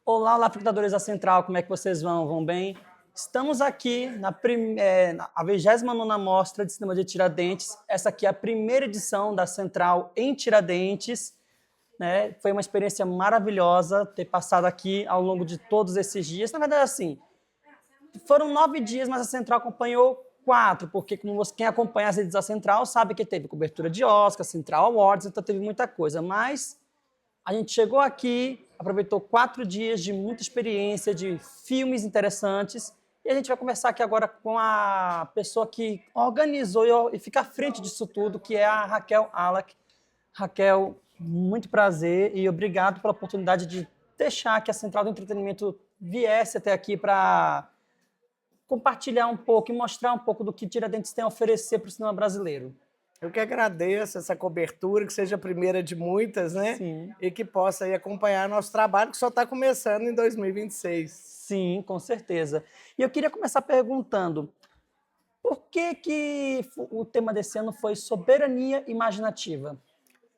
Olá, olá, frequentadores da Central, como é que vocês vão? Vão bem? Estamos aqui na a 29ª Mostra de Cinema de Tiradentes. Essa aqui é a primeira edição da Central em Tiradentes, né? Foi uma experiência maravilhosa ter passado aqui ao longo de todos esses dias. Na verdade, assim, foram 9 dias, mas a Central acompanhou 4, porque quem acompanha as edições da Central sabe que teve cobertura de Oscar, Central Awards, então teve muita coisa, mas a gente chegou aqui, aproveitou 4 dias de muita experiência, de filmes interessantes, e a gente vai conversar aqui agora com a pessoa que organizou e fica à frente disso tudo, que é a Raquel Alak. Raquel, muito prazer e obrigado pela oportunidade de deixar que a Central do Entretenimento viesse até aqui para compartilhar um pouco e mostrar um pouco do que Tiradentes tem a oferecer para o cinema brasileiro. Eu que agradeço essa cobertura, que seja a primeira de muitas, né? Sim. E que possa aí acompanhar nosso trabalho, que só está começando em 2026. Sim, com certeza. E eu queria começar perguntando, por que o tema desse ano foi soberania imaginativa?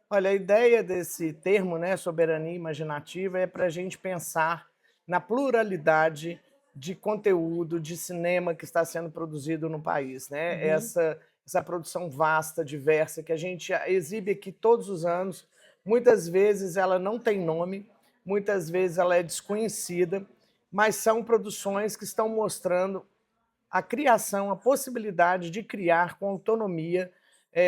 Olha, a ideia desse termo, né, soberania imaginativa, é para a gente pensar na pluralidade de conteúdo, de cinema que está sendo produzido no país, né? Uhum. Essa produção vasta, diversa, que a gente exibe aqui todos os anos. Muitas vezes ela não tem nome, muitas vezes ela é desconhecida, mas são produções que estão mostrando a criação, a possibilidade de criar com autonomia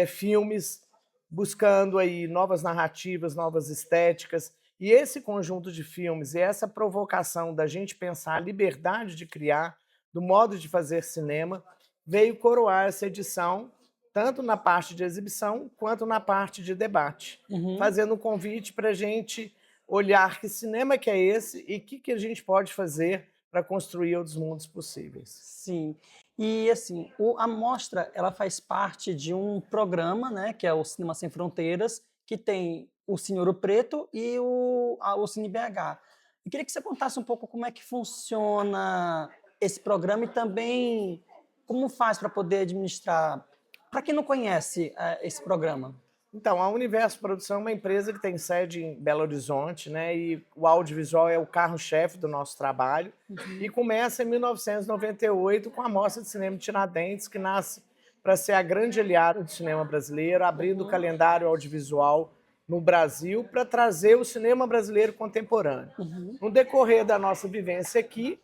filmes buscando aí novas narrativas, novas estéticas. E esse conjunto de filmes e essa provocação da gente pensar a liberdade de criar, do modo de fazer cinema, veio coroar essa edição, tanto na parte de exibição quanto na parte de debate, Uhum. fazendo um convite para a gente olhar que cinema que é esse e o que a gente pode fazer para construir outros mundos possíveis. Sim. E assim, a mostra ela faz parte de um programa, né, que é o Cinema Sem Fronteiras, que tem o Cine Ouro Preto e o Cine BH. Eu queria que você contasse um pouco como é que funciona esse programa e também como faz para poder administrar. Para quem não conhece esse programa. Então, a Universo Produção é uma empresa que tem sede em Belo Horizonte, né? E o audiovisual é o carro-chefe do nosso trabalho. E começa em 1998 com a Mostra de Cinema de Tiradentes, que nasce para ser a grande aliada do cinema brasileiro, abrindo o Uhum. calendário audiovisual no Brasil para trazer o cinema brasileiro contemporâneo. Uhum. No decorrer da nossa vivência aqui,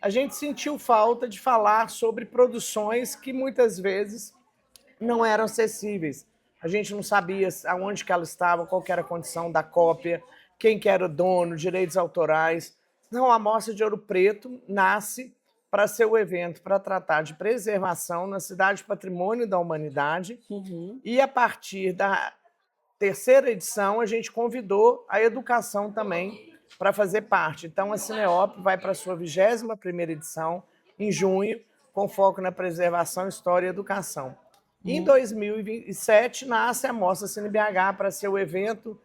a gente sentiu falta de falar sobre produções que muitas vezes não eram acessíveis. A gente não sabia aonde que ela estava, qual que era a condição da cópia, quem que era o dono, direitos autorais. Então, a Mostra de Ouro Preto nasce para ser o evento para tratar de preservação na cidade Patrimônio da Humanidade, Uhum. e a partir da terceira edição a gente convidou a educação também para fazer parte. Então, a Cineop vai para a sua 21ª edição, em junho, com foco na preservação, história e educação. Em Uhum. 2027 nasce a Mostra Cine BH para ser o evento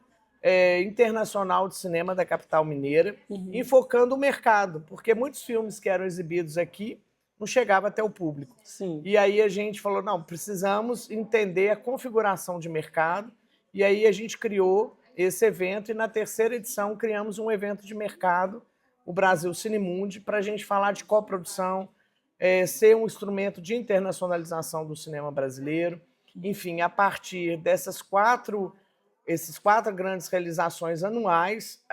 internacional de cinema da capital mineira, Uhum. enfocando o mercado, porque muitos filmes que eram exibidos aqui não chegavam até o público. Sim. E aí a gente falou, não, precisamos entender a configuração de mercado, e aí a gente criou esse evento, e na terceira edição criamos um evento de mercado, o Brasil Cinemundi, para a gente falar de coprodução, ser um instrumento de internacionalização do cinema brasileiro. Enfim, a partir esses quatro grandes realizações anuais,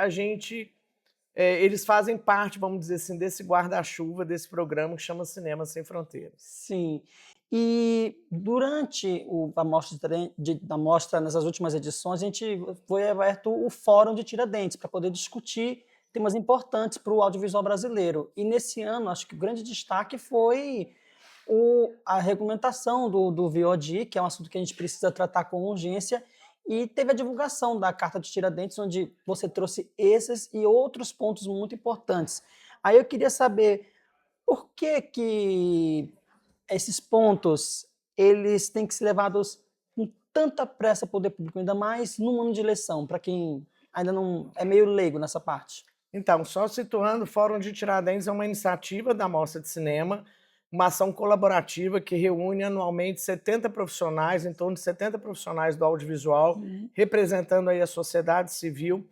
eles fazem parte, vamos dizer assim, desse guarda-chuva, desse programa que chama Cinema Sem Fronteiras. Sim. E durante a da mostra, nessas últimas edições, a gente foi aberto o Fórum de Tiradentes para poder discutir temas importantes para o audiovisual brasileiro. E nesse ano, acho que o grande destaque foi a regulamentação do VOD, que é um assunto que a gente precisa tratar com urgência, e teve a divulgação da Carta de Tiradentes, onde você trouxe esses e outros pontos muito importantes. Aí eu queria saber por que esses pontos eles têm que ser levados com tanta pressa ao poder público, ainda mais num ano de eleição, para quem ainda não é meio leigo nessa parte. Então, só situando, o Fórum de Tiradentes é uma iniciativa da Mostra de Cinema, uma ação colaborativa que reúne anualmente 70 profissionais, em torno de 70 profissionais do audiovisual, Uhum. representando aí a sociedade civil,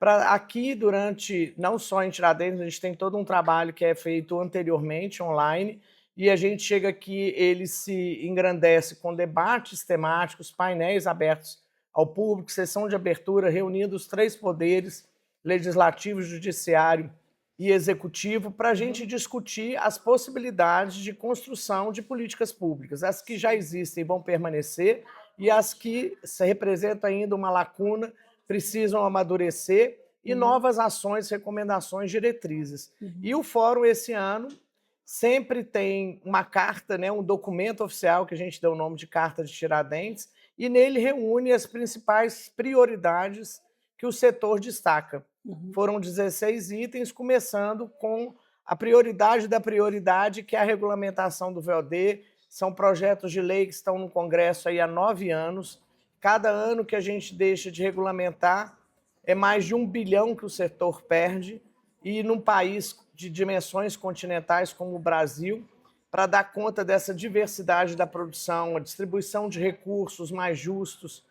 Aqui, durante, não só em Tiradentes, a gente tem todo um trabalho que é feito anteriormente, online, e a gente chega aqui, ele se engrandece com debates temáticos, painéis abertos ao público, sessão de abertura, reunindo os 3 poderes, legislativo, judiciário e executivo, para a gente discutir as possibilidades de construção de políticas públicas, as que já existem vão permanecer e as que representam ainda uma lacuna precisam amadurecer e novas ações, recomendações, diretrizes. E o fórum, esse ano, sempre tem uma carta, né, um documento oficial, que a gente deu o nome de Carta de Tiradentes, e nele reúne as principais prioridades que o setor destaca. Foram 16 itens, começando com a prioridade da prioridade, que é a regulamentação do VOD. São projetos de lei que estão no Congresso aí há 9 anos. Cada ano que a gente deixa de regulamentar é mais de 1 bilhão que o setor perde, e num país de dimensões continentais como o Brasil, para dar conta dessa diversidade da produção, a distribuição de recursos mais justos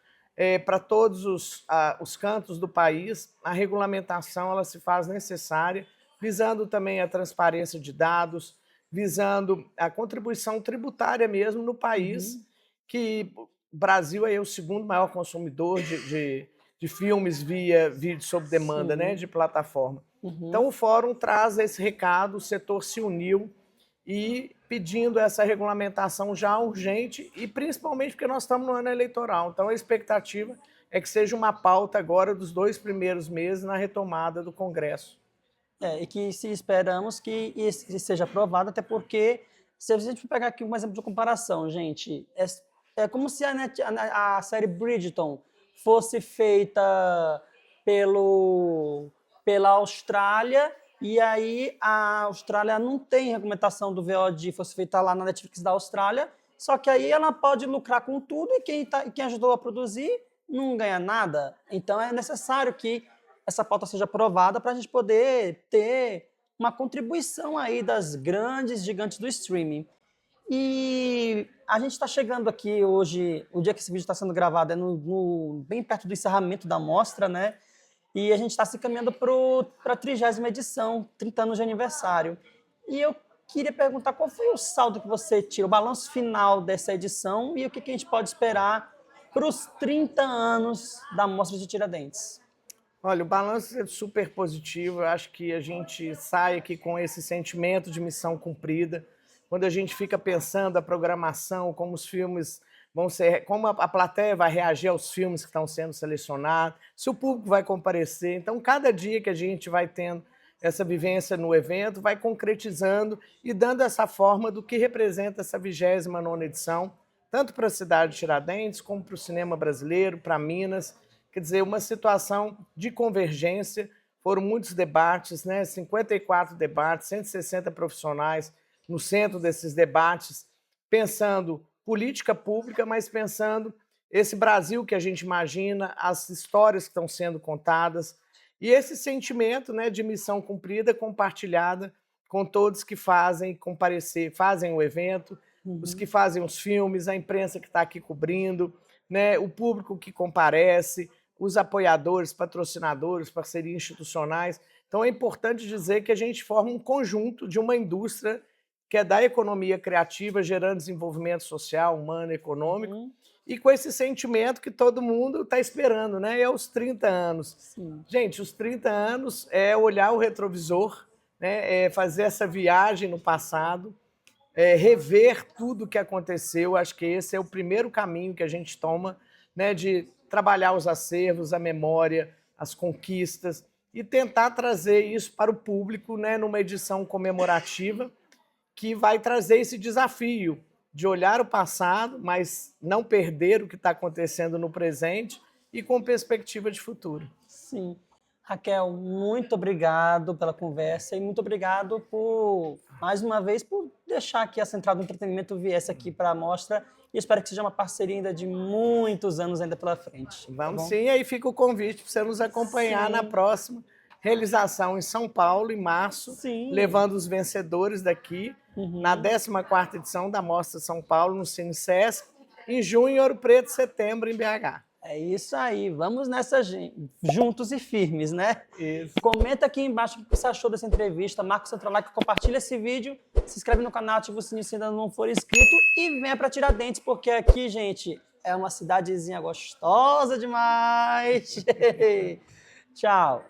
para todos os cantos do país, a regulamentação ela se faz necessária, visando também a transparência de dados, visando a contribuição tributária mesmo no país, que o Brasil é o segundo maior consumidor de filmes via vídeo sob demanda, né, de plataforma. Então o fórum traz esse recado, o setor se uniu e pedindo essa regulamentação já urgente, e principalmente porque nós estamos no ano eleitoral. Então a expectativa é que seja uma pauta agora dos 2 primeiros meses na retomada do Congresso. E que se esperamos que isso seja aprovado, até porque, se a gente pegar aqui um exemplo de comparação, gente, é como se a série Bridgerton fosse feita pela Austrália, e aí a Austrália não tem regulamentação do VOD, fosse feita lá na Netflix da Austrália, só que aí ela pode lucrar com tudo, e quem ajudou a produzir não ganha nada. Então é necessário que essa pauta seja aprovada para a gente poder ter uma contribuição aí das grandes gigantes do streaming. E a gente está chegando aqui hoje, o dia que esse vídeo está sendo gravado é bem perto do encerramento da mostra, né? E a gente está se encaminhando para a 30ª edição, 30 anos de aniversário. E eu queria perguntar qual foi o saldo que você tira, o balanço final dessa edição, e o que a gente pode esperar para os 30 anos da Mostra de Tiradentes. Olha, o balanço é super positivo. Eu acho que a gente sai aqui com esse sentimento de missão cumprida. Quando a gente fica pensando a programação, como os filmes vão ser, como a plateia vai reagir aos filmes que estão sendo selecionados, se o público vai comparecer. Então, cada dia que a gente vai tendo essa vivência no evento, vai concretizando e dando essa forma do que representa essa 29ª edição, tanto para a cidade de Tiradentes, como para o cinema brasileiro, para Minas. Quer dizer, uma situação de convergência. Foram muitos debates, né? 54 debates, 160 profissionais no centro desses debates, pensando política pública, mas pensando esse Brasil que a gente imagina, as histórias que estão sendo contadas, e esse sentimento, né, de missão cumprida compartilhada com todos que fazem comparecer, fazem o evento, os que fazem os filmes, a imprensa que está aqui cobrindo, né, o público que comparece, os apoiadores, patrocinadores, parcerias institucionais. Então é importante dizer que a gente forma um conjunto de uma indústria que é da economia criativa, gerando desenvolvimento social, humano, econômico, e com esse sentimento que todo mundo está esperando, né? É os 30 anos. Sim. Gente, os 30 anos é olhar o retrovisor, né? É fazer essa viagem no passado, rever tudo o que aconteceu. Acho que esse é o primeiro caminho que a gente toma, né? De trabalhar os acervos, a memória, as conquistas, e tentar trazer isso para o público, né? Numa edição comemorativa, que vai trazer esse desafio de olhar o passado, mas não perder o que está acontecendo no presente e com perspectiva de futuro. Sim. Raquel, muito obrigado pela conversa e muito obrigado mais uma vez, por deixar que a Central do Entretenimento viesse aqui para a mostra, e espero que seja uma parceria ainda de muitos anos ainda pela frente. Vamos sim, aí fica o convite para você nos acompanhar na próxima realização em São Paulo, em março, levando os vencedores daqui, na 14ª edição da Mostra São Paulo, no Cine Sesc, em junho em Ouro Preto, setembro em BH. É isso aí, vamos nessa, juntos e firmes, né? Isso. Comenta aqui embaixo o que você achou dessa entrevista, marca o seu like, compartilha esse vídeo, se inscreve no canal, ativa o sininho se ainda não for inscrito e venha para Tiradentes, porque aqui, gente, é uma cidadezinha gostosa demais. Tchau.